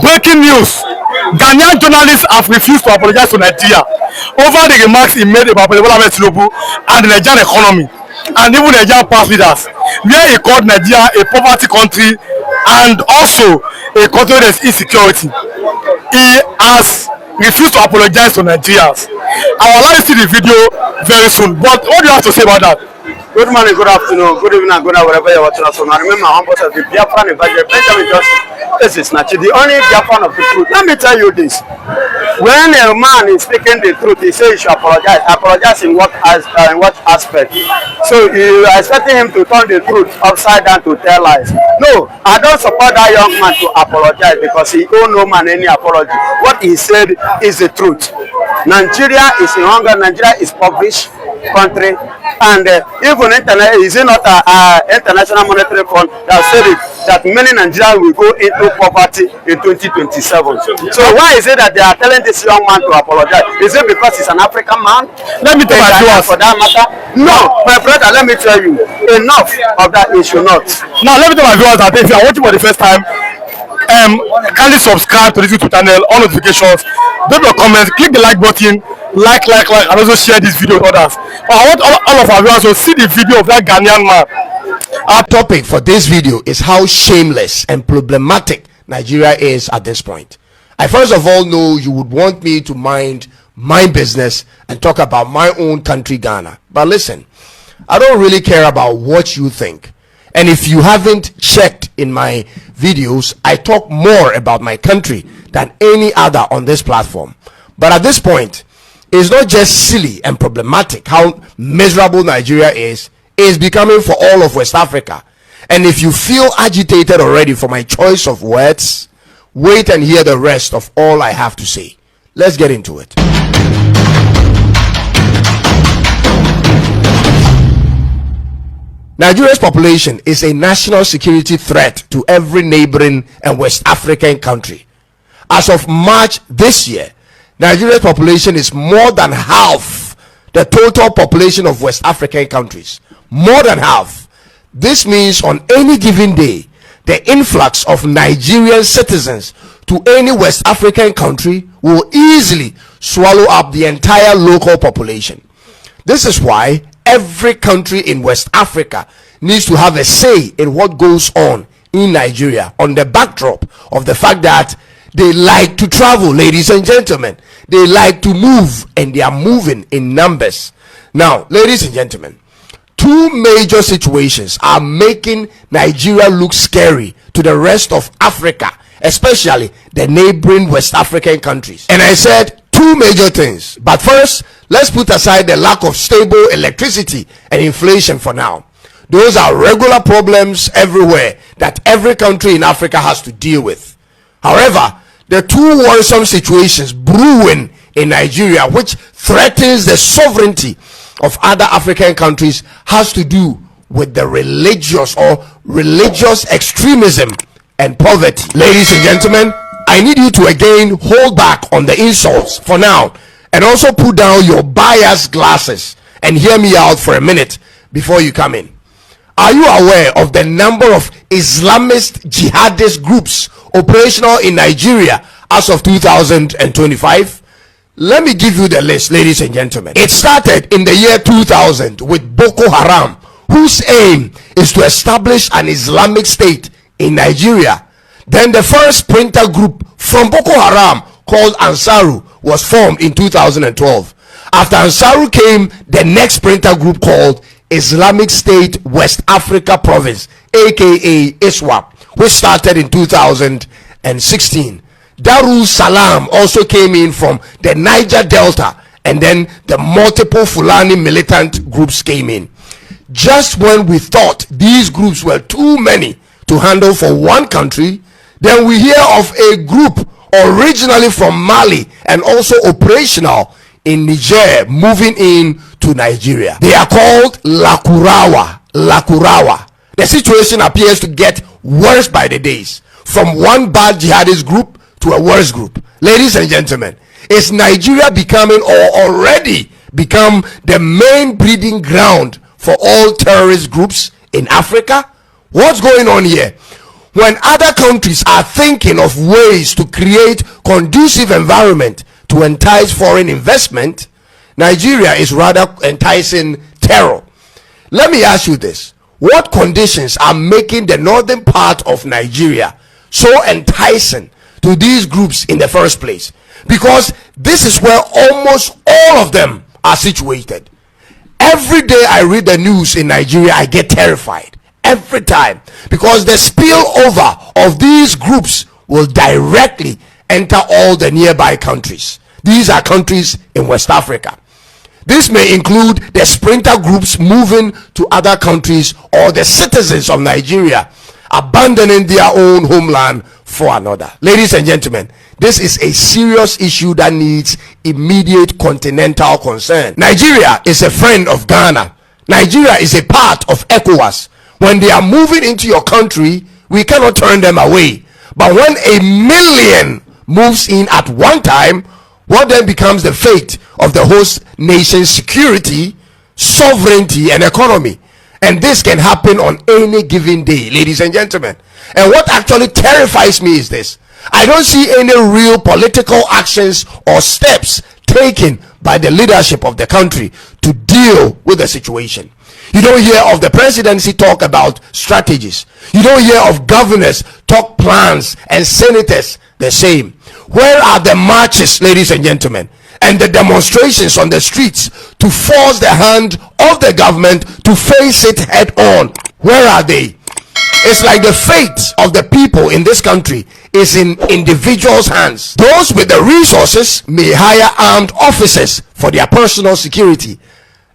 Breaking news. Ghanaian journalists have refused to apologize to Nigeria over the remarks he made about President Bola Ahmed Tinubu and the Nigerian economy and even Nigerian past leaders, where he called Nigeria a poverty country and also a country where there is insecurity. He has refused to apologize to Nigerians. I will allow you to see the video very soon. But what do you have to say about that? Good morning, good afternoon, good evening, and good night, wherever you're watching us from. I remember my humble self, the Biafran evangelist Benjamin Johnson. This is Nachi, the only Biafran of the truth. Let me tell you this. When a man is speaking the truth, he says he should apologize. Apologize in what aspect? So you are expecting him to turn the truth upside down to tell lies. No, I don't support that young man to apologize because he owes no man any apology. What he said is the truth. Nigeria is in hunger. Nigeria is impoverished country, and even is it not International Monetary Fund that said it, that many Nigerians will go into poverty in 2027. So why is it that they are telling this young man to apologize? Is it because he's an African man? Let me tell you for that matter. No, my brother, let me tell you, enough of that issue. Not now. Let me tell my viewers that if you are watching for the first time, kindly subscribe to this YouTube channel, on notifications, drop your comments, click the like button, like, and also share this video with others. But I want all of our viewers to see the video of that Ghanaian man. Our topic for this video is how shameless and problematic Nigeria is at this point. I first of all know you would want me to mind my business and talk about my own country, Ghana. But listen, I don't really care about what you think. And if you haven't checked in my videos, I talk more about my country than any other on this platform. But at this point, it's not just silly and problematic how miserable Nigeria is. It's becoming for all of West Africa. And if you feel agitated already for my choice of words, wait and hear the rest of all I have to say. Let's get into it. Nigeria's population is a national security threat to every neighboring and West African country. As of March this year, Nigeria's population is more than half the total population of West African countries. More than half. This means on any given day, the influx of Nigerian citizens to any West African country will easily swallow up the entire local population. This is why every country in West Africa needs to have a say in what goes on in Nigeria, on the backdrop of the fact that they like to travel, ladies and gentlemen. They like to move, and they are moving in numbers. Now, ladies and gentlemen, two major situations are making Nigeria look scary to the rest of Africa, especially the neighboring West African countries. And I said two major things. But first, let's put aside the lack of stable electricity and inflation for now. Those are regular problems everywhere that every country in Africa has to deal with. However, the two worrisome situations brewing in Nigeria, which threatens the sovereignty of other African countries, has to do with the religious extremism and poverty. Ladies and gentlemen, I need you to again hold back on the insults for now, and also put down your biased glasses and hear me out for a minute before you come in. Are you aware of the number of Islamist jihadist groups operational in Nigeria as of 2025? Let me give you the list, ladies and gentlemen. It started in the year 2000 with Boko Haram, whose aim is to establish an Islamic state in Nigeria. Then the first splinter group from Boko Haram, called Ansaru, was formed in 2012. After Ansaru came the next splinter group called Islamic State West Africa Province, aka ISWAP, which started in 2016. Darul Salam also came in from the Niger Delta, and then the multiple Fulani militant groups came in. Just when we thought these groups were too many to handle for one country, then we hear of a group originally from Mali and also operational in Niger moving in to Nigeria. They are called Lakurawa. The situation appears to get worse by the days, from one bad jihadist group to a worse group. Ladies and gentlemen, is Nigeria becoming, or already become, the main breeding ground for all terrorist groups in Africa? What's going on here? When other countries are thinking of ways to create conducive environment to entice foreign investment, Nigeria is rather enticing terror. Let me ask you this: what conditions are making the northern part of Nigeria so enticing to these groups in the first place? Because this is where almost all of them are situated. Every day I read the news in Nigeria, I get terrified every time, because the spillover of these groups will directly enter all the nearby countries. These are countries in West Africa. This may include the sprinter groups moving to other countries, or the citizens of Nigeria abandoning their own homeland for another. Ladies and gentlemen, this is a serious issue that needs immediate continental concern. Nigeria is a friend of Ghana. Nigeria is a part of ECOWAS. When they are moving into your country, we cannot turn them away. But when a million moves in at one time, what then becomes the fate of the host nation's security, sovereignty, and economy? And this can happen on any given day, ladies and gentlemen. And what actually terrifies me is this: I don't see any real political actions or steps taken by the leadership of the country to deal with the situation. You don't hear of the presidency talk about strategies. You don't hear of governors talk plans, and senators the same. Where are the marches, ladies and gentlemen, and the demonstrations on the streets to force the hand of the government to face it head on? Where are they? It's like the fate of the people in this country is in individuals' hands. Those with the resources may hire armed officers for their personal security,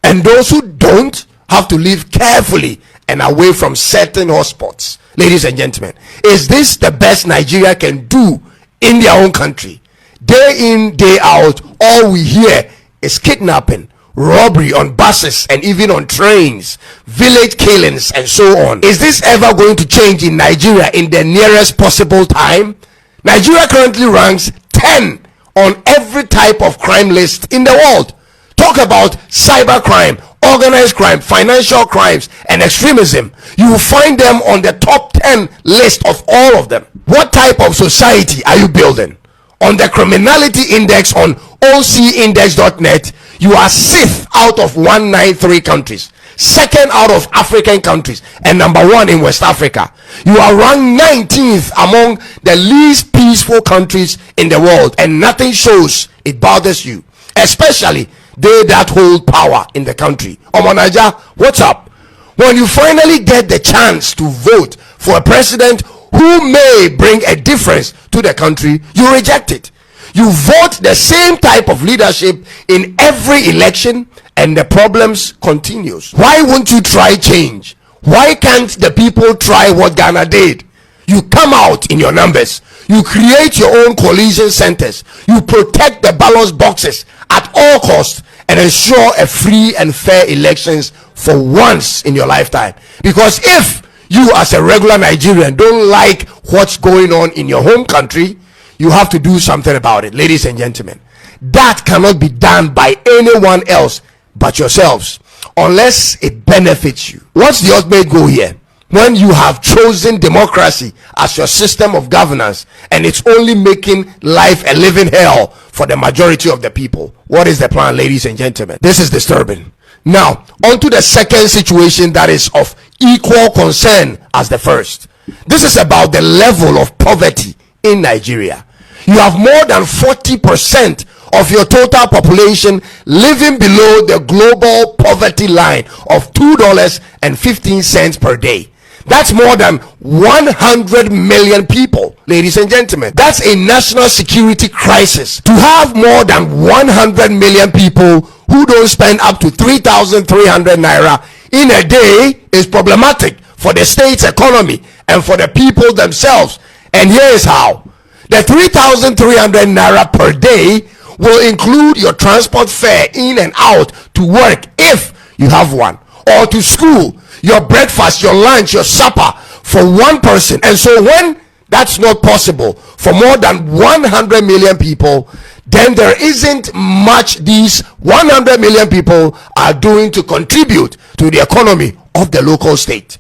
and those who don't have to live carefully and away from certain hotspots. Ladies and gentlemen, is this the best Nigeria can do in their own country? Day in, day out, all we hear is kidnapping, robbery on buses and even on trains, village killings, and so on. Is this ever going to change in Nigeria in the nearest possible time? Nigeria currently ranks 10 on every type of crime list in the world. Talk about cybercrime, organized crime, financial crimes, and extremism. You will find them on the top 10 list of all of them. What type of society are you building? On the criminality index on ocindex.net, you are 6th out of 193 countries, 2nd out of African countries, and number 1 in West Africa. You are ranked 19th among the least peaceful countries in the world, and nothing shows it bothers you, especially they that hold power in the country. Omanaja, what's up? When you finally get the chance to vote for a president who may bring a difference to the country, you reject it. You vote the same type of leadership in every election, and the problems continues. Why won't you try change? Why can't the people try what Ghana did? You come out in your numbers, you create your own coalition centers, you protect the ballot boxes at all costs, and ensure a free and fair elections for once in your lifetime. Because if you as a regular Nigerian don't like what's going on in your home country, you have to do something about it. Ladies and gentlemen, that cannot be done by anyone else but yourselves, unless it benefits you. What's the ultimate goal here? When you have chosen democracy as your system of governance, and it's only making life a living hell for the majority of the people, what is the plan, ladies and gentlemen? This is disturbing. Now, on to the second situation that is of equal concern as the first. This is about the level of poverty in Nigeria. You have more than 40% of your total population living below the global poverty line of $2.15 per day. That's more than 100 million people, ladies and gentlemen. That's a national security crisis. To have more than 100 million people who don't spend up to 3,300 naira in a day is problematic for the state's economy and for the people themselves. And here is how. The 3,300 naira per day will include your transport fare in and out to work if you have one, or to school, your breakfast, your lunch, your supper for one person. And so when that's not possible for more than 100 million people, then there isn't much these 100 million people are doing to contribute to the economy of the local state.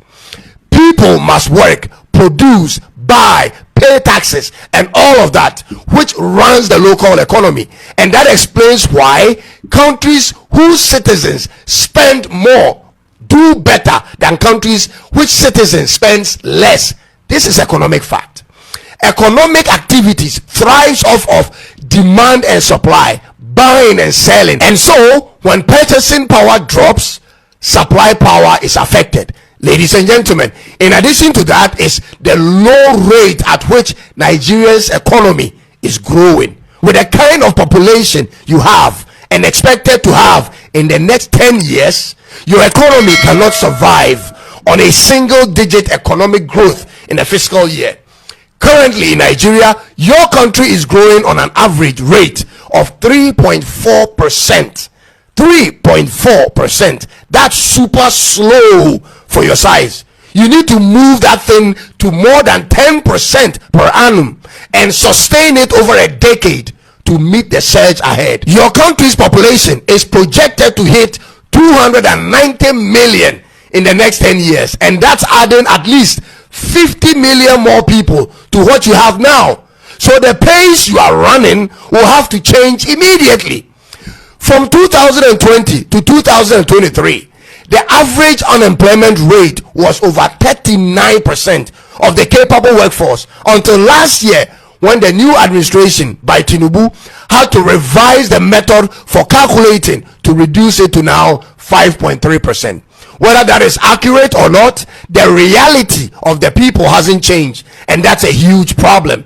People must work produce, buy, pay taxes, and all of that, which runs the local economy. And that explains why countries whose citizens spend more do better than countries which citizens spends less. This is economic fact. Economic activities thrives off of demand and supply, buying and selling. And so when purchasing power drops, supply power is affected. Ladies and gentlemen, in addition to that is the low rate at which Nigeria's economy is growing. With the kind of population you have and expected to have in the next 10 years, your economy cannot survive on a single digit economic growth in a fiscal year. Currently in Nigeria, your country is growing on an average rate of 3.4%. 3.4%. That's super slow for your size. You need to move that thing to more than 10% per annum and sustain it over a decade to meet the surge ahead. Your country's population is projected to hit 290 million in the next 10 years, and that's adding at least 50 million more people to what you have now. So the pace you are running will have to change immediately. From 2020 to 2023, the average unemployment rate was over 39% of the capable workforce until last year, when the new administration by Tinubu had to revise the method for calculating to reduce it to now 5.3%. Whether that is accurate or not, the reality of the people hasn't changed, and that's a huge problem.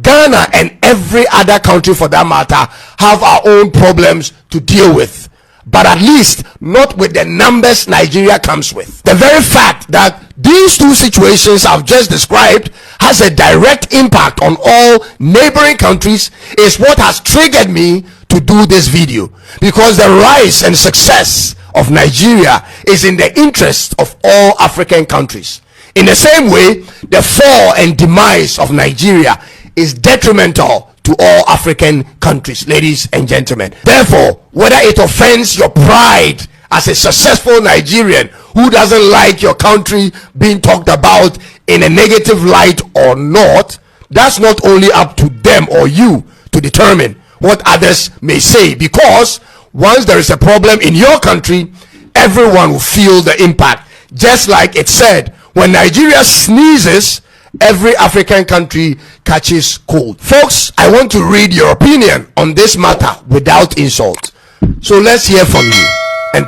Ghana and every other country for that matter have our own problems to deal with, but at least not with the numbers Nigeria comes with. The very fact that these two situations I've just described has a direct impact on all neighboring countries is what has triggered me to do this video, because the rise and success of Nigeria is in the interest of all African countries. In the same way, the fall and demise of Nigeria is detrimental to all African countries, ladies and gentlemen. Therefore, whether it offends your pride as a successful Nigerian who doesn't like your country being talked about in a negative light or not, that's not only up to them or you to determine what others may say, because once there is a problem in your country, everyone will feel the impact. Just like it said, when Nigeria sneezes, every African country catches cold. Folks, I want to read your opinion on this matter without insult. So let's hear from you. And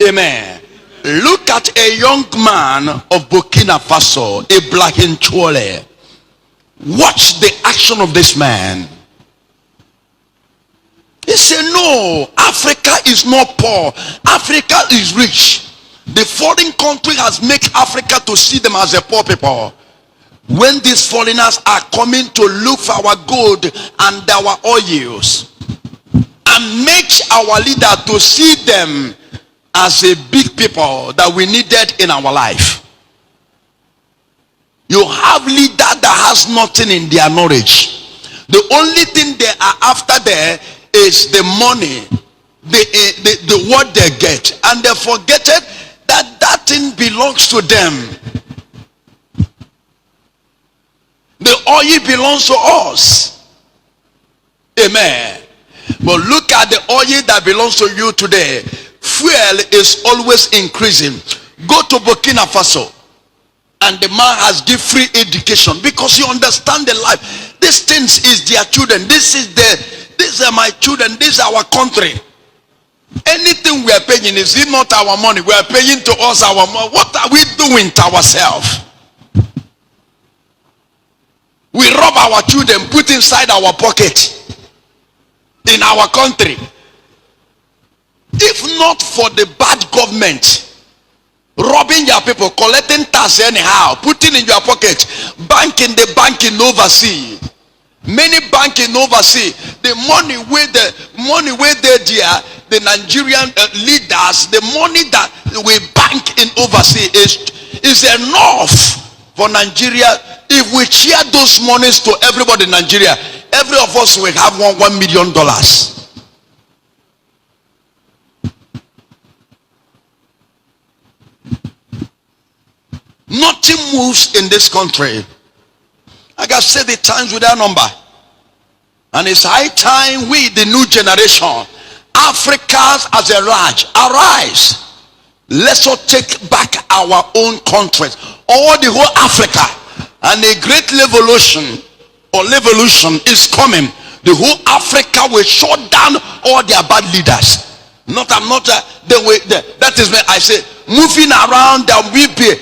amen. Look at a young man of Burkina Faso, Ibrahim Chole. Watch the action of this man. He said, no, Africa is not poor. Africa is rich. The foreign country has made Africa to see them as a poor people. When these foreigners are coming to look for our gold and our oils, and make our leader to see them as a big people that we needed in our life. You have leader that has nothing in their knowledge. The only thing they are after there is the money, the what they get, and they forget it that thing belongs to them. The oil belongs to us. Amen. But look at the oil that belongs to you today. Fuel is always increasing. Go to Burkina Faso, and the man has given free education because he understands the life. These things is their children. These are my children. This is our country. Anything we are paying, is it not our money? We are paying to us our money. What are we doing to ourselves? We rob our children, put inside our pocket in our country. If not for the bad government robbing your people, collecting tax anyhow, putting in your pocket, banking overseas, many banking overseas, the money where they there, the Nigerian leaders, the money that we bank in overseas is enough for Nigeria. If we share those monies to everybody in Nigeria, every of us will have $1 million. Nothing moves in this country. Like I said, the times without number. And it's high time we, the new generation, Africans as a large, arise. Let's all take back our own countries, all the whole Africa. And a great revolution or revolution is coming. The whole Africa will shut down all their bad leaders. The way that is when I say moving around. There will be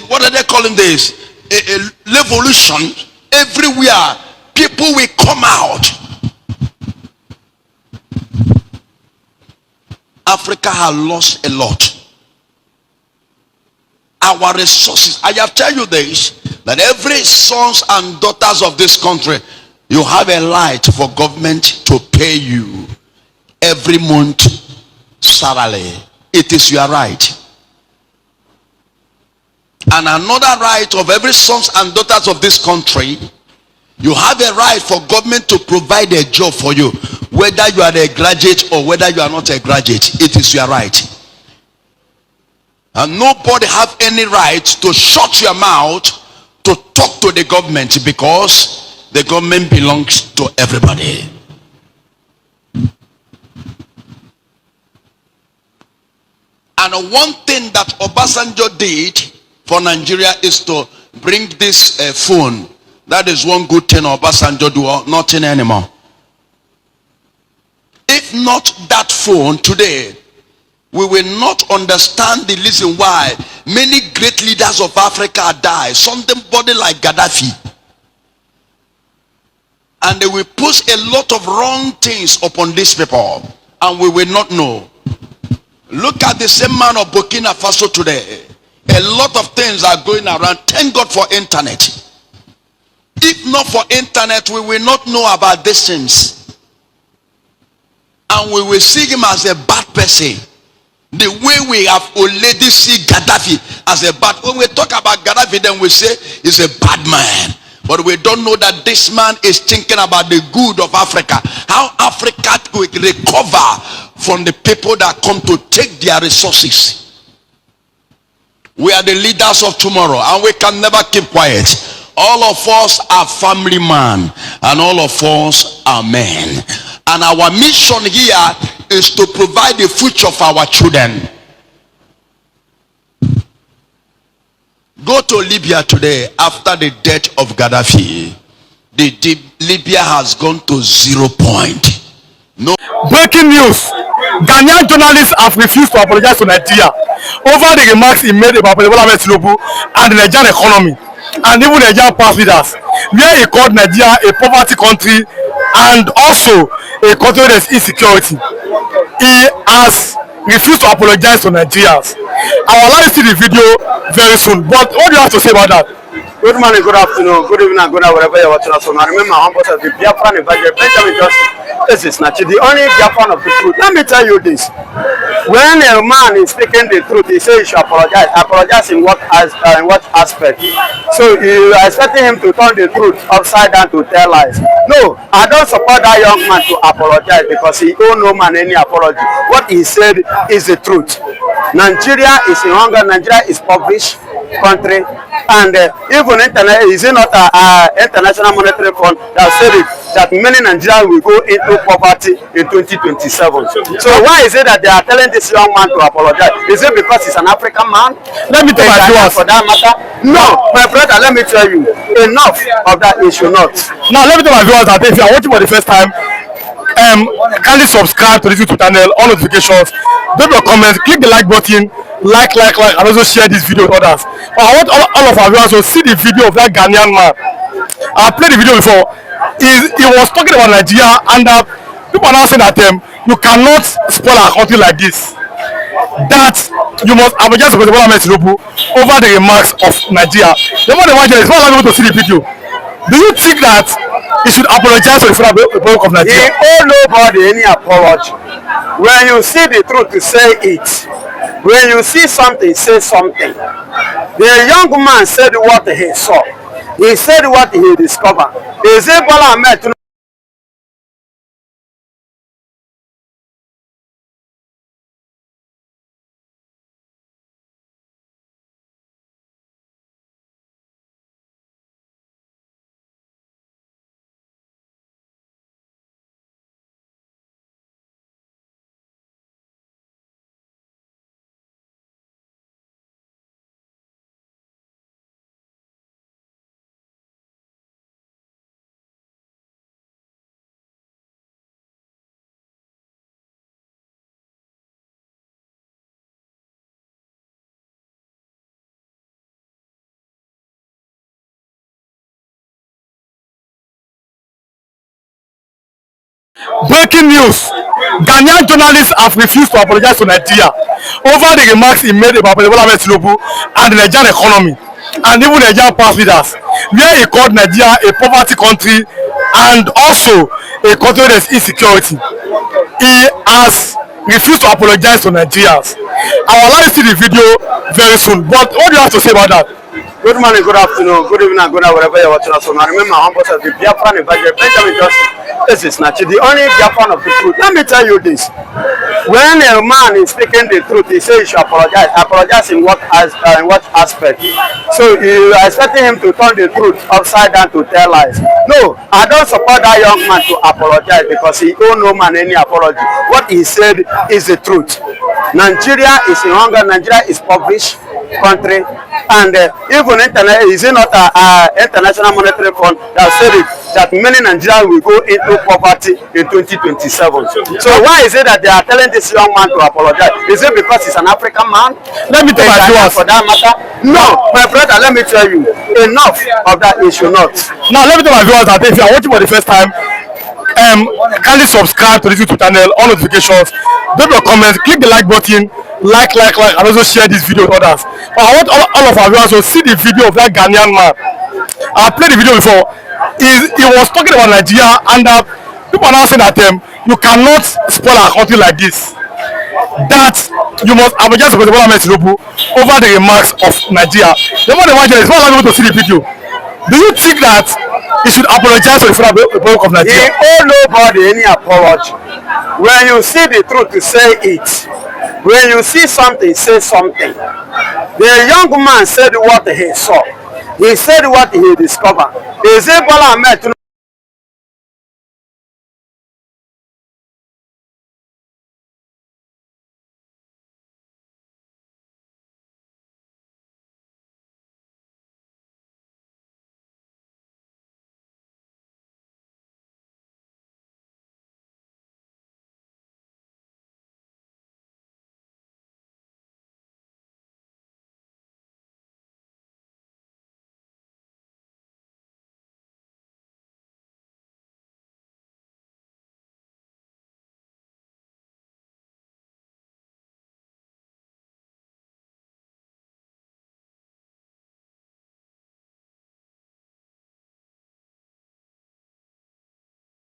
what are they calling this? A revolution everywhere. People will come out. Africa has lost a lot. Our resources. I have tell you this, that every sons and daughters of this country, you have a right for government to pay you every month salary. It is your right. And another right of every sons and daughters of this country, you have a right for government to provide a job for you, whether you are a graduate or whether you are not a graduate. It is your right. And nobody have any right to shut your mouth to talk to the government, because the government belongs to everybody. And one thing that Obasanjo did for Nigeria is to bring this phone. That is one good thing Obasanjo do, nothing anymore. If not that phone today, we will not understand the reason why many great leaders of Africa die. Somebody like Gaddafi. And they will push a lot of wrong things upon these people, and we will not know. Look at the same man of Burkina Faso today. A lot of things are going around. Thank God for internet. If not for internet, we will not know about these things. And we will see him as a bad person. The way we have already see Gaddafi as a bad. When we talk about Gaddafi, then we say he's a bad man. But we don't know that this man is thinking about the good of Africa. How Africa will recover from the people that come to take their resources. We are the leaders of tomorrow, and we can never keep quiet. All of us are family man, and all of us are men. And our mission here is to provide the future for our children. Go to Libya today. After the death of Gaddafi, Libya has gone to 0 point. No. Breaking news. Ghanaian journalists have refused to apologize to Nigeria over the remarks he made about President Tinubu and the Nigerian economy, and even Nigerian past leaders, where he called Nigeria a poverty country and also a country that is insecurity. He has refused to apologize to Nigerians. I will allow you to see the video very soon. But what do you have to say about that? Good morning, good afternoon, good evening, good night, wherever you're watching us from. I remember my humble self, the Biafran evangelist Benjamin Johnson. This is Nachi, the only Biafran of the truth. Let me tell you this. When a man is speaking the truth, he says he should apologize. Apologize in what aspect? So you are expecting him to turn the truth upside down to tell lies. No, I don't support that young man to apologize, because he owes no man any apology. What he said is the truth. Nigeria is in hunger. Nigeria is impoverished country, and even is it not International Monetary Fund that said it, that many Nigerians will go into poverty in 2027. So why is it that they are telling this young man to apologize? Is it because he's an African man? Let me tell my viewers for that matter. No, my brother, let me tell you, enough of that issue. Not now. Let me tell my viewers that if you are watching for the first time, kindly subscribe to this YouTube channel, on notifications, drop your comments, click the like button, like, and also share this video with others. But I want all of our viewers to see the video of that Ghanaian man. I played the video before. He was talking about Nigeria, and people are now saying that you cannot spoil our country like this. That you must apologize to President Tinubu over the remarks of Nigeria. The more the one is not allowing people to see the video. Do you think that he should apologize to the Federal Republic of Nigeria? He owe nobody any apology. When you see the truth, you say it. When you see something, say something. The young man said what he saw. He said what he discovered. Is it Bola Ahmed Breaking news. Ghanaian journalists have refused to apologize to Nigeria over the remarks he made about President Bola Ahmed Tinubu and the Nigerian economy and even Nigerian past leaders, where he called Nigeria a poverty country and also a country that is insecurity. He has refused to apologize to Nigerians. I will allow you to see the video very soon. But what do you have to say about that? Good morning, good afternoon, good evening, and good night, wherever you're watching us from. I remember my humble self, the Biafran evangelist, Benjamin Johnson. This is Nachi, the only Biafran of the truth. Let me tell you this. When a man is speaking the truth, he says he should apologize. Apologize in what aspect? So you are expecting him to turn the truth upside down to tell lies. No, I don't support that young man to apologize because he owe no man any apology. What he said is the truth. Nigeria is in hunger. Nigeria is impoverished country, and even is it not International Monetary Fund that said it, that many Nigerians will go into poverty in 2027. So why is it that they are telling this young man to apologize? Is it because he's an African man? Let me tell my viewers for that matter. No, my brother, let me tell you, enough of that issue. Not now. Let me tell my viewers that if you are watching for the first time, kindly subscribe to this YouTube channel, on notifications, drop your comments, click the like button, like, and also share this video with others. But I want all of our viewers to see the video of that Ghanaian man. I played the video before. He was talking about Nigeria, and people are now saying that you cannot spoil our country like this. That you must apologize to President Bola Ahmed Tinubu over the remarks of Nigeria. The more the one is not allowing people to see the video. Do you think that he should apologize to the Federal Republic of Nigeria? He owe nobody any apology. When you see the truth, you say it. When you see something, say something. The young man said what he saw. He said what he discovered. Is it Bola Ahmed